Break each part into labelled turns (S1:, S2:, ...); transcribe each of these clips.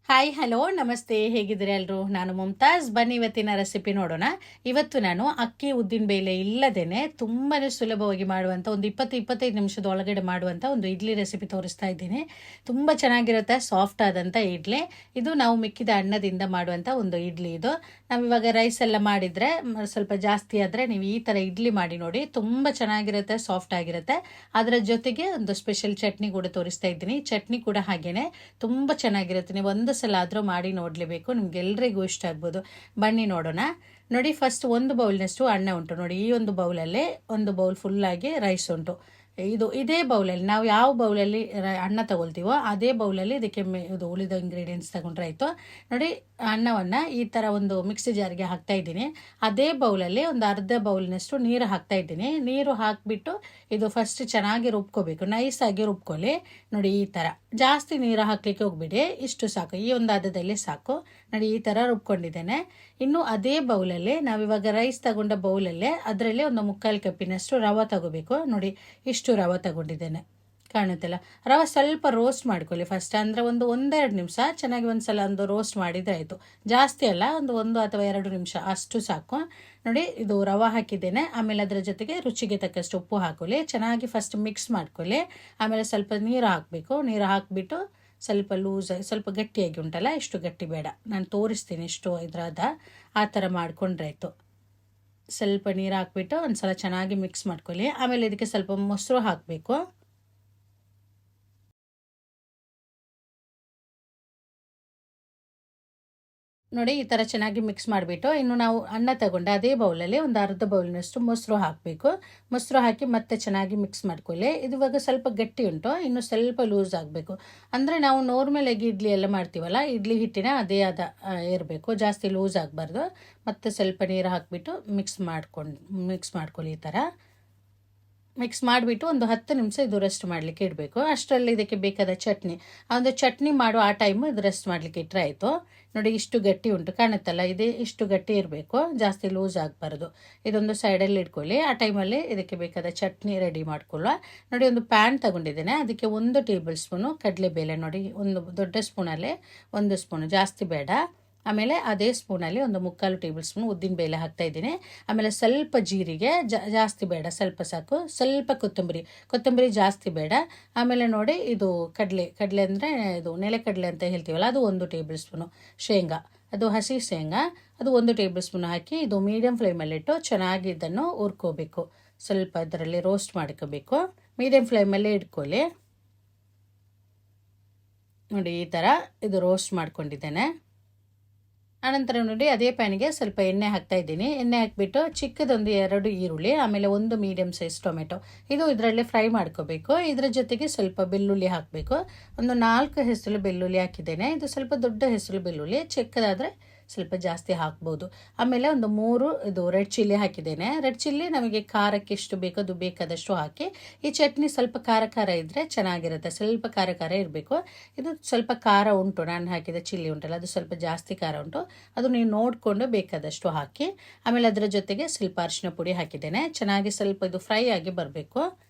S1: Hi hello ನಮಸ್ತೆ, ಹೇಗಿದ್ದೀರಿ ಎಲ್ಲರೂ? ನಾನು ಮುಮ್ತಾಜ್. ಬನ್ನಿ ಇವತ್ತಿನ ರೆಸಿಪಿ ನೋಡೋಣ. ಇವತ್ತು ನಾನು ಅಕ್ಕಿ ಉದ್ದಿನ ಬೇಳೆ ಇಲ್ಲದೇನೆ ತುಂಬಾ ಸುಲಭವಾಗಿ ಮಾಡುವಂಥ ಒಂದು 20-25 ನಿಮಿಷದ ಒಳಗಡೆ ಮಾಡುವಂಥ ಒಂದು ಇಡ್ಲಿ ರೆಸಿಪಿ ತೋರಿಸ್ತಾ ಇದ್ದೀನಿ. ತುಂಬ ಚೆನ್ನಾಗಿರುತ್ತೆ, ಸಾಫ್ಟ್ ಆದಂಥ ಇಡ್ಲಿ. ಇದು ನಾವು ಮಿಕ್ಕಿದ ಅನ್ನದಿಂದ ಮಾಡುವಂಥ ಒಂದು ಇಡ್ಲಿ. ಇದು ನಾವಿವಾಗ ರೈಸ್ ಎಲ್ಲ ಮಾಡಿದರೆ ಸ್ವಲ್ಪ ಜಾಸ್ತಿ ಆದರೆ ನೀವು ಈ ಥರ ಇಡ್ಲಿ ಮಾಡಿ ನೋಡಿ, ತುಂಬ ಚೆನ್ನಾಗಿರುತ್ತೆ, ಸಾಫ್ಟ್ ಆಗಿರುತ್ತೆ. ಅದರ ಜೊತೆಗೆ ಒಂದು ಸ್ಪೆಷಲ್ ಚಟ್ನಿ ಕೂಡ ತೋರಿಸ್ತಾ ಇದ್ದೀನಿ. ಚಟ್ನಿ ಕೂಡ ಹಾಗೇನೆ ತುಂಬ ಚೆನ್ನಾಗಿರುತ್ತೆ. ನೀವು ಒಂದು ಸಲ ಆದರೂ ಮಾಡಿ ನೋಡಲೇಬೇಕು, ನಿಮ್ಗೆಲ್ಲರಿಗೂ ಇಷ್ಟ ಆಗ್ಬೋದು. ಬನ್ನಿ ನೋಡೋಣ. ನೋಡಿ, ಫಸ್ಟ್ ಒಂದು ಬೌಲ್ನಷ್ಟು ಅನ್ನ ಉಂಟು ನೋಡಿ. ಈ ಒಂದು ಬೌಲಲ್ಲಿ ಒಂದು ಬೌಲ್ ಫುಲ್ಲಾಗಿ ರೈಸ್ ಉಂಟು. ಇದೇ ಬೌಲಲ್ಲಿ ನಾವು ಯಾವ ಬೌಲಲ್ಲಿ ಅನ್ನ ತಗೊಳ್ತೀವೋ ಅದೇ ಬೌಲಲ್ಲಿ ಇದಕ್ಕೆ ಇದು ಉಳಿದ ಇಂಗ್ರೀಡಿಯೆಂಟ್ಸ್ ತಗೊಂಡ್ರೆ ಆಯಿತು. ನೋಡಿ, ಅನ್ನವನ್ನು ಈ ಥರ ಒಂದು ಮಿಕ್ಸಿ ಜಾರಿಗೆ ಹಾಕ್ತಾ ಇದ್ದೀನಿ. ಅದೇ ಬೌಲಲ್ಲಿ ಒಂದು ಅರ್ಧ ಬೌಲ್ನಷ್ಟು ನೀರು ಹಾಕ್ತಾ ಇದ್ದೀನಿ. ನೀರು ಹಾಕಿಬಿಟ್ಟು ಇದು ಫಸ್ಟ್ ಚೆನ್ನಾಗಿ ರುಬ್ಕೋಬೇಕು, ನೈಸಾಗಿ ರುಬ್ಕೊಳ್ಳಿ. ನೋಡಿ, ಈ ಥರ ಜಾಸ್ತಿ ನೀರು ಹಾಕಲಿಕ್ಕೆ ಹೋಗ್ಬಿಡಿ, ಇಷ್ಟು ಸಾಕು, ಈ ಒಂದು ಹದದಲ್ಲಿ ಸಾಕು. ನೋಡಿ, ಈ ಥರ ರುಬ್ಕೊಂಡಿದ್ದೇನೆ. ಇನ್ನು ಅದೇ ಬೌಲಲ್ಲಿ ನಾವಿವಾಗ ರೈಸ್ ತಗೊಂಡ ಬೌಲಲ್ಲೇ ಅದರಲ್ಲಿ ಒಂದು 3/4 ಕಪ್ಪಿನಷ್ಟು ರವೆ ತಗೋಬೇಕು. ನೋಡಿ, ಇಷ್ಟು ರವೆ ತಗೊಂಡಿದ್ದೇನೆ, ಕಾಣುತ್ತಲ್ಲ. ರವೆ ಸ್ವಲ್ಪ ರೋಸ್ಟ್ ಮಾಡ್ಕೊಳ್ಳಿ ಫಸ್ಟ್, ಅಂದರೆ ಒಂದೆರಡು ನಿಮಿಷ ಚೆನ್ನಾಗಿ ಒಂದ್ಸಲ ಒಂದು ರೋಸ್ಟ್ ಮಾಡಿದರೆ ಆಯಿತು. ಜಾಸ್ತಿ ಅಲ್ಲ, ಒಂದು ಅಥವಾ 2 ನಿಮಿಷ ಅಷ್ಟು ಸಾಕು. ನೋಡಿ, ಇದು ರವೆ ಹಾಕಿದ್ದೇನೆ. ಆಮೇಲೆ ಅದರ ಜೊತೆಗೆ ರುಚಿಗೆ ತಕ್ಕಷ್ಟು ಉಪ್ಪು ಹಾಕೊಳ್ಳಿ. ಚೆನ್ನಾಗಿ ಫಸ್ಟ್ ಮಿಕ್ಸ್ ಮಾಡ್ಕೊಳ್ಳಿ. ಆಮೇಲೆ ಸ್ವಲ್ಪ ನೀರು ಹಾಕಬೇಕು. ನೀರು ಹಾಕಿಬಿಟ್ಟು ಸ್ವಲ್ಪ ಲೂಸಾಗಿ, ಸ್ವಲ್ಪ ಗಟ್ಟಿಯಾಗಿ ಉಂಟಲ್ಲ, ಇಷ್ಟು ಗಟ್ಟಿ ಬೇಡ, ನಾನು ತೋರಿಸ್ತೀನಿ ಇಷ್ಟು ಇದ್ರದ, ಆ ಥರ ಮಾಡ್ಕೊಂಡ್ರೆ ಆಯಿತು. ಸ್ವಲ್ಪ ನೀರು ಹಾಕ್ಬಿಟ್ಟು ಒಂದು ಸಲ ಚೆನ್ನಾಗಿ ಮಿಕ್ಸ್ ಮಾಡ್ಕೊಳ್ಳಿ. ಆಮೇಲೆ ಇದಕ್ಕೆ ಸ್ವಲ್ಪ ಮೊಸರು ಹಾಕಬೇಕು. ನೋಡಿ, ಈ ಥರ ಚೆನ್ನಾಗಿ ಮಿಕ್ಸ್ ಮಾಡಿಬಿಟ್ಟು ಇನ್ನು ನಾವು ಅನ್ನ ತಗೊಂಡು ಅದೇ ಬೌಲಲ್ಲಿ ಒಂದು ಅರ್ಧ ಬೌಲ್ನಷ್ಟು ಮೊಸರು ಹಾಕಬೇಕು. ಮೊಸರು ಹಾಕಿ ಮತ್ತೆ ಚೆನ್ನಾಗಿ ಮಿಕ್ಸ್ ಮಾಡ್ಕೊಳ್ಳಿ. ಇದು ಇವಾಗ ಸ್ವಲ್ಪ ಗಟ್ಟಿ ಉಂಟು, ಇನ್ನು ಸ್ವಲ್ಪ ಲೂಸ್ ಆಗಬೇಕು. ಅಂದರೆ ನಾವು ನಾರ್ಮಲ್ ಆಗಿ ಇಡ್ಲಿ ಎಲ್ಲ ಮಾಡ್ತೀವಲ್ಲ, ಇಡ್ಲಿ ಹಿಟ್ಟಿನ ಅದೇ ಇರಬೇಕು, ಜಾಸ್ತಿ ಲೂಸ್ ಆಗಬಾರ್ದು. ಮತ್ತೆ ಸ್ವಲ್ಪ ನೀರು ಹಾಕಿಬಿಟ್ಟು ಮಿಕ್ಸ್ ಮಾಡ್ಕೊಳ್ಳಿ. ಈ ಥರ ಮಿಕ್ಸ್ ಮಾಡಿಬಿಟ್ಟು ಒಂದು 10 ನಿಮಿಷ ಇದು ರೆಸ್ಟ್ ಮಾಡಲಿಕ್ಕೆ ಇಡಬೇಕು. ಅಷ್ಟರಲ್ಲಿ ಇದಕ್ಕೆ ಬೇಕಾದ ಚಟ್ನಿ, ಆ ಒಂದು ಚಟ್ನಿ ಮಾಡೋ ಆ ಟೈಮು ಇದು ರೆಸ್ಟ್ ಮಾಡಲಿಕ್ಕೆ ಇಟ್ಟರೆ ಆಯಿತು. ನೋಡಿ, ಇಷ್ಟು ಗಟ್ಟಿ ಉಂಟು, ಕಾಣುತ್ತಲ್ಲ, ಇಷ್ಟು ಗಟ್ಟಿ ಇರಬೇಕು, ಜಾಸ್ತಿ ಲೂಸ್ ಆಗಬಾರ್ದು. ಇದೊಂದು ಸೈಡಲ್ಲಿ ಇಟ್ಕೊಳ್ಳಿ. ಆ ಟೈಮಲ್ಲಿ ಇದಕ್ಕೆ ಬೇಕಾದ ಚಟ್ನಿ ರೆಡಿ ಮಾಡ್ಕೊಳ್ಳುವ. ನೋಡಿ, ಒಂದು ಪ್ಯಾನ್ ತಗೊಂಡಿದ್ದೇನೆ, ಅದಕ್ಕೆ 1 ಟೇಬಲ್ ಸ್ಪೂನು ಕಡಲೆಬೇಳೆ, ನೋಡಿ ಒಂದು ದೊಡ್ಡ ಸ್ಪೂನಲ್ಲಿ 1 ಸ್ಪೂನು, ಜಾಸ್ತಿ ಬೇಡ. ಆಮೇಲೆ ಅದೇ ಸ್ಪೂನಲ್ಲಿ ಒಂದು 3/4 ಟೇಬಲ್ ಸ್ಪೂನ್ ಉದ್ದಿನ ಬೇಳೆ ಹಾಕ್ತಾ ಇದ್ದೀನಿ. ಆಮೇಲೆ ಸ್ವಲ್ಪ ಜೀರಿಗೆ, ಜಾಸ್ತಿ ಬೇಡ, ಸ್ವಲ್ಪ ಸಾಕು. ಸ್ವಲ್ಪ ಕೊತ್ತಂಬರಿ ಜಾಸ್ತಿ ಬೇಡ. ಆಮೇಲೆ ನೋಡಿ, ಇದು ಕಡಲೆ ಅಂದರೆ ಇದು ನೆಲೆಕಡಲೆ ಅಂತ ಹೇಳ್ತೀವಲ್ಲ, ಅದು 1 ಟೇಬಲ್ ಸ್ಪೂನು. ಶೇಂಗಾ, ಅದು ಹಸಿ ಶೇಂಗಾ, ಅದು 1 ಟೇಬಲ್ ಸ್ಪೂನ್ ಹಾಕಿ ಇದು ಮೀಡಿಯಮ್ ಫ್ಲೇಮಲ್ಲಿಟ್ಟು ಚೆನ್ನಾಗಿ ಇದನ್ನು ಹುರ್ಕೋಬೇಕು. ಸ್ವಲ್ಪ ಇದರಲ್ಲಿ ರೋಸ್ಟ್ ಮಾಡ್ಕೋಬೇಕು. ಮೀಡಿಯಮ್ ಫ್ಲೇಮಲ್ಲೇ ಇಟ್ಕೊಳ್ಳಿ. ನೋಡಿ, ಈ ಥರ ಇದು ರೋಸ್ಟ್ ಮಾಡ್ಕೊಂಡಿದ್ದೇನೆ. ಆನಂತರ ನೋಡಿ, ಅದೇ ಪ್ಯಾನಿಗೆ ಸ್ವಲ್ಪ ಎಣ್ಣೆ ಹಾಕ್ತಾ ಇದ್ದೀನಿ. ಎಣ್ಣೆ ಹಾಕಿಬಿಟ್ಟು ಚಿಕ್ಕದೊಂದು 2 ಈರುಳ್ಳಿ, ಆಮೇಲೆ 1 ಮೀಡಿಯಮ್ ಸೈಜ್ ಟೊಮೆಟೊ, ಇದು ಇದರಲ್ಲಿ ಫ್ರೈ ಮಾಡ್ಕೋಬೇಕು. ಇದರ ಜೊತೆಗೆ ಸ್ವಲ್ಪ ಬೆಳ್ಳುಳ್ಳಿ ಹಾಕಬೇಕು. ಒಂದು 4 ಹೆಸರು ಬೆಳ್ಳುಳ್ಳಿ ಹಾಕಿದ್ದೇನೆ. ಇದು ಸ್ವಲ್ಪ ದೊಡ್ಡ ಹೆಸರು ಬೆಳ್ಳುಳ್ಳಿ, ಚಿಕ್ಕದಾದರೆ ಸ್ವಲ್ಪ ಜಾಸ್ತಿ ಹಾಕ್ಬೋದು. ಆಮೇಲೆ ಒಂದು 3 ಇದು ರೆಡ್ ಚಿಲ್ಲಿ ಹಾಕಿದ್ದೇನೆ. ರೆಡ್ ಚಿಲ್ಲಿ ನಮಗೆ ಖಾರಕ್ಕೆ ಎಷ್ಟು ಬೇಕೋ ಅದು ಬೇಕಾದಷ್ಟು ಹಾಕಿ. ಈ ಚಟ್ನಿ ಸ್ವಲ್ಪ ಖಾರ ಇದ್ದರೆ ಚೆನ್ನಾಗಿರುತ್ತೆ, ಸ್ವಲ್ಪ ಖಾರ ಇರಬೇಕು. ಇದು ಸ್ವಲ್ಪ ಖಾರ ಉಂಟು, ನಾನು ಹಾಕಿದ ಚಿಲ್ಲಿ ಉಂಟಲ್ಲ, ಅದು ಸ್ವಲ್ಪ ಜಾಸ್ತಿ ಖಾರ ಉಂಟು, ಅದು ನೀವು ನೋಡಿಕೊಂಡು ಬೇಕಾದಷ್ಟು ಹಾಕಿ. ಆಮೇಲೆ ಅದರ ಜೊತೆಗೆ ಸ್ವಲ್ಪ ಅರಿಶಿನ ಪುಡಿ ಹಾಕಿದ್ದೇನೆ. ಚೆನ್ನಾಗಿ ಸ್ವಲ್ಪ ಇದು ಫ್ರೈ ಆಗಿ ಬರಬೇಕು.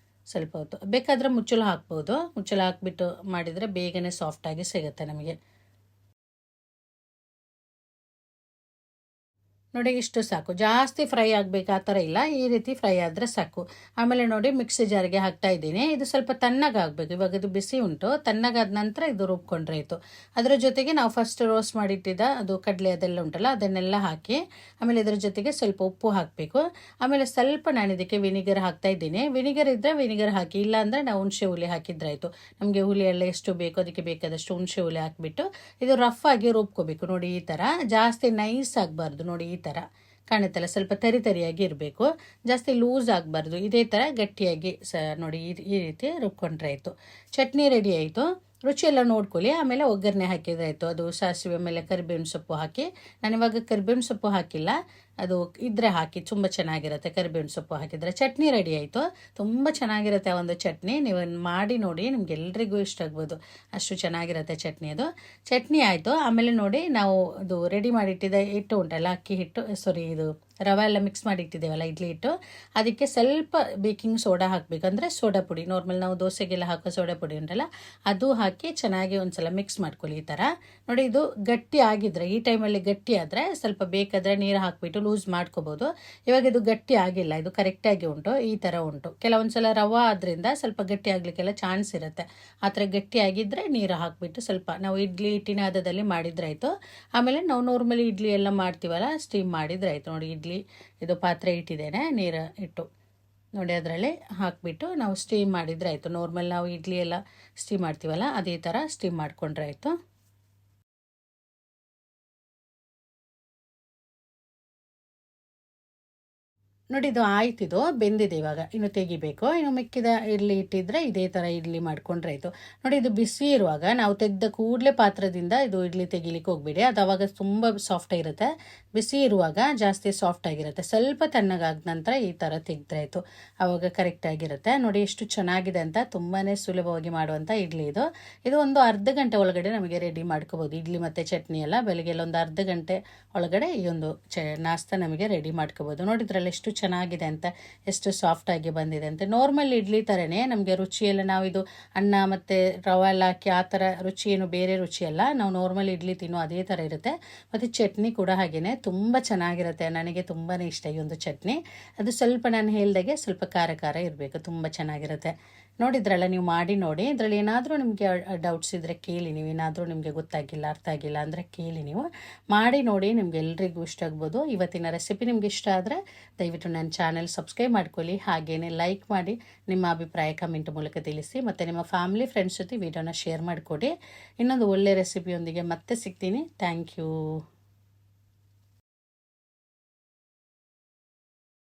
S1: ಸ್ವಲ್ಪ ಹೊತ್ತು ಬೇಕಾದರೆ ಮುಚ್ಚಳ ಹಾಕ್ಬೋದು. ಮುಚ್ಚಳ ಹಾಕ್ಬಿಟ್ಟು ಮಾಡಿದರೆ ಬೇಗನೆ ಸಾಫ್ಟಾಗಿ ಸಿಗುತ್ತೆ ನಮಗೆ. ನೋಡಿ, ಇಷ್ಟು ಸಾಕು, ಜಾಸ್ತಿ ಫ್ರೈ ಆಗಬೇಕು ಆ ಥರ ಇಲ್ಲ, ಈ ರೀತಿ ಫ್ರೈ ಆದರೆ ಸಾಕು. ಆಮೇಲೆ ನೋಡಿ, ಮಿಕ್ಸಿ ಜಾರಿಗೆ ಹಾಕ್ತಾ ಇದ್ದೀನಿ. ಇದು ಸ್ವಲ್ಪ ತಣ್ಣಗಾಗಬೇಕು. ಇವಾಗ ಇದು ಬಿಸಿ ಉಂಟು, ತಣ್ಣಗಾದ ನಂತರ ಇದು ರುಬ್ಕೊಂಡ್ರೆ ಆಯಿತು. ಅದರ ಜೊತೆಗೆ ನಾವು ಫಸ್ಟ್ ರೋಸ್ಟ್ ಮಾಡಿಟ್ಟಿದ್ದ ಅದು ಕಡಲೆ ಅದೆಲ್ಲ ಉಂಟಲ್ಲ, ಅದನ್ನೆಲ್ಲ ಹಾಕಿ ಆಮೇಲೆ ಇದರ ಜೊತೆಗೆ ಸ್ವಲ್ಪ ಉಪ್ಪು ಹಾಕಬೇಕು. ಆಮೇಲೆ ಸ್ವಲ್ಪ ನಾನು ಇದಕ್ಕೆ ವಿನಿಗರ್ ಹಾಕ್ತಾ ಇದ್ದೀನಿ. ವಿನಿಗರ್ ಇದ್ದರೆ ವಿನಿಗರ್ ಹಾಕಿ, ಇಲ್ಲ ಅಂದರೆ ನಾವು ಹುಣಸೆ ಹುಳಿ ಹಾಕಿದ್ರೆ ಆಯಿತು. ನಮಗೆ ಹುಳಿ ಎಲ್ಲ ಎಷ್ಟು ಬೇಕೋ ಅದಕ್ಕೆ ಬೇಕಾದಷ್ಟು ಹುಣಸೆ ಹುಳಿ ಹಾಕಿಬಿಟ್ಟು ಇದು ರಫ್ ಆಗಿ ರುಬ್ಕೋಬೇಕು. ನೋಡಿ, ಈ ಥರ ಜಾಸ್ತಿ ನೈಸ್ ಆಗಬಾರ್ದು. ನೋಡಿ, ಈ ಥರ ಕಾಣುತ್ತಲ್ಲ, ಸ್ವಲ್ಪ ತರಿಯಾಗಿ ಇರಬೇಕು, ಜಾಸ್ತಿ ಲೂಸ್ ಆಗಬಾರ್ದು. ಇದೇ ಥರ ಗಟ್ಟಿಯಾಗಿ ನೋಡಿ, ಈ ರೀತಿ ರುಬ್ಕೊಂಡ್ರೆ ಆಯಿತು. ಚಟ್ನಿ ರೆಡಿ ಆಯಿತು. ರುಚಿ ಎಲ್ಲ ನೋಡ್ಕೊಳ್ಳಿ. ಆಮೇಲೆ ಒಗ್ಗರಣೆ ಹಾಕಿದ್ರೆ ಆಯಿತು. ಅದು ಸಾಸಿವೆ ಮೇಲೆ ಕರಿಬೇವಿನ ಸೊಪ್ಪು ಹಾಕಿ, ನಾನಿವಾಗ ಕರಿಬೇವಿನ ಸೊಪ್ಪು ಹಾಕಿಲ್ಲ, ಅದು ಇದ್ರೆ ಹಾಕಿ ತುಂಬ ಚೆನ್ನಾಗಿರುತ್ತೆ. ಕರಿಬೇವಿನ ಸೊಪ್ಪು ಹಾಕಿದರೆ ಚಟ್ನಿ ರೆಡಿ ಆಯಿತು. ತುಂಬ ಚೆನ್ನಾಗಿರುತ್ತೆ ಆ ಒಂದು ಚಟ್ನಿ. ನೀವು ಮಾಡಿ ನೋಡಿ, ನಿಮ್ಗೆ ಎಲ್ರಿಗೂ ಇಷ್ಟ ಆಗ್ಬೋದು, ಅಷ್ಟು ಚೆನ್ನಾಗಿರುತ್ತೆ ಚಟ್ನಿ. ಅದು ಚಟ್ನಿ ಆಯಿತು. ಆಮೇಲೆ ನೋಡಿ, ನಾವು ಅದು ರೆಡಿ ಮಾಡಿಟ್ಟಿದ್ದ ಹಿಟ್ಟು ಉಂಟಲ್ಲ, ಅಕ್ಕಿ ಹಿಟ್ಟು, ಇದು ರವೆ ಎಲ್ಲ ಮಿಕ್ಸ್ ಮಾಡಿ ಇಟ್ಟಿದ್ದೇವಲ್ಲ ಇಡ್ಲಿ ಹಿಟ್ಟು, ಅದಕ್ಕೆ ಸ್ವಲ್ಪ ಬೇಕಿಂಗ್ ಸೋಡಾ ಹಾಕಬೇಕು. ಅಂದರೆ ಸೋಡಾ ಪುಡಿ, ನಾರ್ಮಲ್ ನಾವು ದೋಸೆಗೆಲ್ಲ ಹಾಕೋ ಸೋಡಾ ಪುಡಿ ಉಂಟಲ್ಲ, ಅದು ಹಾಕಿ ಚೆನ್ನಾಗಿ ಒಂದ್ಸಲ ಮಿಕ್ಸ್ ಮಾಡ್ಕೊಳ್ಳಿ. ಈ ಥರ ನೋಡಿ, ಇದು ಗಟ್ಟಿ ಆಗಿದ್ರೆ, ಈ ಟೈಮಲ್ಲಿ ಗಟ್ಟಿ ಆದರೆ ಸ್ವಲ್ಪ ಬೇಕಾದರೆ ನೀರು ಹಾಕಿಬಿಟ್ಟು ಲೂಸ್ ಮಾಡ್ಕೋಬೋದು. ಇವಾಗ ಇದು ಗಟ್ಟಿ ಆಗಿಲ್ಲ, ಇದು ಕರೆಕ್ಟಾಗಿ ಉಂಟು, ಈ ಥರ ಉಂಟು. ಕೆಲವೊಂದ್ಸಲ ರವೆ ಆದ್ರಿಂದ ಸ್ವಲ್ಪ ಗಟ್ಟಿ ಆಗಲಿಕ್ಕೆಲ್ಲ ಚಾನ್ಸ್ ಇರುತ್ತೆ. ಆ ಥರ ಗಟ್ಟಿ ಆಗಿದ್ದರೆ ನೀರು ಹಾಕಿಬಿಟ್ಟು ಸ್ವಲ್ಪ ನಾವು ಇಡ್ಲಿ ಹಿಟ್ಟಿನ ಹದದಲ್ಲಿ ಮಾಡಿದ್ರೆ ಆಯಿತು. ಆಮೇಲೆ ನಾವು ನಾರ್ಮಲಿ ಇಡ್ಲಿ ಎಲ್ಲ ಮಾಡ್ತೀವಲ್ಲ, ಸ್ಟೀಮ್ ಮಾಡಿದ್ರೆ ಆಯಿತು. ನೋಡಿ, ಇಡ್ಲಿ ಇದು ಪಾತ್ರೆ ಇಟ್ಟಿದ್ದೇನೆ, ನೀರು ಇಟ್ಟು ನೋಡಿ ಅದರಲ್ಲಿ ಹಾಕಿಬಿಟ್ಟು ನಾವು ಸ್ಟೀಮ್ ಮಾಡಿದರೆ ಆಯಿತು. ನಾರ್ಮಲ್ ನಾವು ಇಡ್ಲಿ ಎಲ್ಲ ಸ್ಟೀಮ್ ಮಾಡ್ತೀವಲ್ಲ, ಅದೇ ಥರ ಸ್ಟೀಮ್ ಮಾಡಿಕೊಂಡ್ರೆ ಆಯಿತು. ನೋಡಿ, ಇದು ಆಯ್ತಿದು, ಬೆಂದಿದೆ. ಇವಾಗ ಇನ್ನು ತೆಗಿಬೇಕು. ಇನ್ನು ಮಿಕ್ಕಿದ ಇಡ್ಲಿ ಇಟ್ಟಿದ್ರೆ ಇದೇ ಥರ ಇಡ್ಲಿ ಮಾಡ್ಕೊಂಡ್ರೆ ಆಯಿತು. ನೋಡಿ, ಇದು ಬಿಸಿ ಇರುವಾಗ ನಾವು ತೆಗೆದ ಕೂಡಲೇ ಪಾತ್ರದಿಂದ ಇದು ಇಡ್ಲಿ ತೆಗಿಲಿಕ್ಕೆ ಹೋಗ್ಬೇಡಿ, ಅದು ಅವಾಗ ತುಂಬ ಸಾಫ್ಟ್ ಆಗಿರುತ್ತೆ. ಬಿಸಿ ಇರುವಾಗ ಜಾಸ್ತಿ ಸಾಫ್ಟ್ ಆಗಿರುತ್ತೆ. ಸ್ವಲ್ಪ ತಣ್ಣಗಾದ ನಂತರ ಈ ಥರ ತೆಗೆದ್ರೆ ಆಯಿತು, ಆವಾಗ ಕರೆಕ್ಟಾಗಿರುತ್ತೆ. ನೋಡಿ ಎಷ್ಟು ಚೆನ್ನಾಗಿದೆ ಅಂತ. ತುಂಬಾ ಸುಲಭವಾಗಿ ಮಾಡುವಂಥ ಇಡ್ಲಿ ಇದು. ಇದು ಒಂದು ಅರ್ಧ ಗಂಟೆ ಒಳಗಡೆ ನಮಗೆ ರೆಡಿ ಮಾಡ್ಕೋಬೋದು. ಇಡ್ಲಿ ಮತ್ತು ಚಟ್ನಿ ಎಲ್ಲ ಬೆಳಗ್ಗೆ ಒಂದು ಅರ್ಧ ಗಂಟೆ ಒಳಗಡೆ ಈ ಒಂದು ನಾಷ್ಟ ನಮಗೆ ರೆಡಿ ಮಾಡ್ಕೋಬೋದು. ನೋಡಿದ್ರಲ್ಲಿ ಎಷ್ಟು ಚೆನ್ನಾಗಿದೆ ಅಂತ, ಎಷ್ಟು ಸಾಫ್ಟಾಗಿ ಬಂದಿದೆ ಅಂತ. ನಾರ್ಮಲ್ ಇಡ್ಲಿ ಥರನೇ ನಮಗೆ ರುಚಿಯೆಲ್ಲ, ನಾವು ಇದು ಅನ್ನ ಮತ್ತು ರವೆ ಎಲ್ಲ ಹಾಕಿ ಆ ಥರ ರುಚಿ, ಏನು ಬೇರೆ ರುಚಿಯಲ್ಲ. ನಾವು ನಾರ್ಮಲ್ ಇಡ್ಲಿ ತಿನ್ನೋ ಅದೇ ಥರ ಇರುತ್ತೆ. ಮತ್ತು ಚಟ್ನಿ ಕೂಡ ಹಾಗೆಯೇ ತುಂಬ ಚೆನ್ನಾಗಿರುತ್ತೆ. ನನಗೆ ತುಂಬಾ ಇಷ್ಟ ಈ ಒಂದು ಚಟ್ನಿ. ಅದು ಸ್ವಲ್ಪ ನಾನು ಹೇಳ್ದಾಗೆ ಸ್ವಲ್ಪ ಖಾರ ಖಾರ ಇರಬೇಕು, ತುಂಬ ಚೆನ್ನಾಗಿರುತ್ತೆ. ನೋಡಿದ್ರಲ್ಲ, ನೀವು ಮಾಡಿ ನೋಡಿ. ಇದರಲ್ಲಿ ಏನಾದರೂ ನಿಮಗೆ ಡೌಟ್ಸ್ ಇದ್ದರೆ ಕೇಳಿ. ನೀವು ಏನಾದರೂ ನಿಮಗೆ ಗೊತ್ತಾಗಿಲ್ಲ, ಅರ್ಥ ಆಗಿಲ್ಲ ಅಂದರೆ ಕೇಳಿ. ನೀವು ಮಾಡಿ ನೋಡಿ, ನಿಮ್ಗೆ ಎಲ್ರಿಗೂ ಇಷ್ಟ ಆಗ್ಬೋದು. ಇವತ್ತಿನ ರೆಸಿಪಿ ನಿಮ್ಗೆ ಇಷ್ಟ ಆದರೆ ದಯವಿಟ್ಟು ನನ್ನ ಚಾನೆಲ್ ಸಬ್ಸ್ಕ್ರೈಬ್ ಮಾಡ್ಕೊಳ್ಳಿ. ಹಾಗೆಯೇ ಲೈಕ್ ಮಾಡಿ, ನಿಮ್ಮ ಅಭಿಪ್ರಾಯ ಕಮೆಂಟ್ ಮೂಲಕ ತಿಳಿಸಿ. ಮತ್ತು ನಿಮ್ಮ ಫ್ಯಾಮಿಲಿ ಫ್ರೆಂಡ್ಸ್ ಜೊತೆ ವಿಡಿಯೋನ ಶೇರ್ ಮಾಡಿಕೊಡಿ. ಇನ್ನೊಂದು ಒಳ್ಳೆ ರೆಸಿಪಿಯೊಂದಿಗೆ ಮತ್ತೆ ಸಿಗ್ತೀನಿ. Thank you.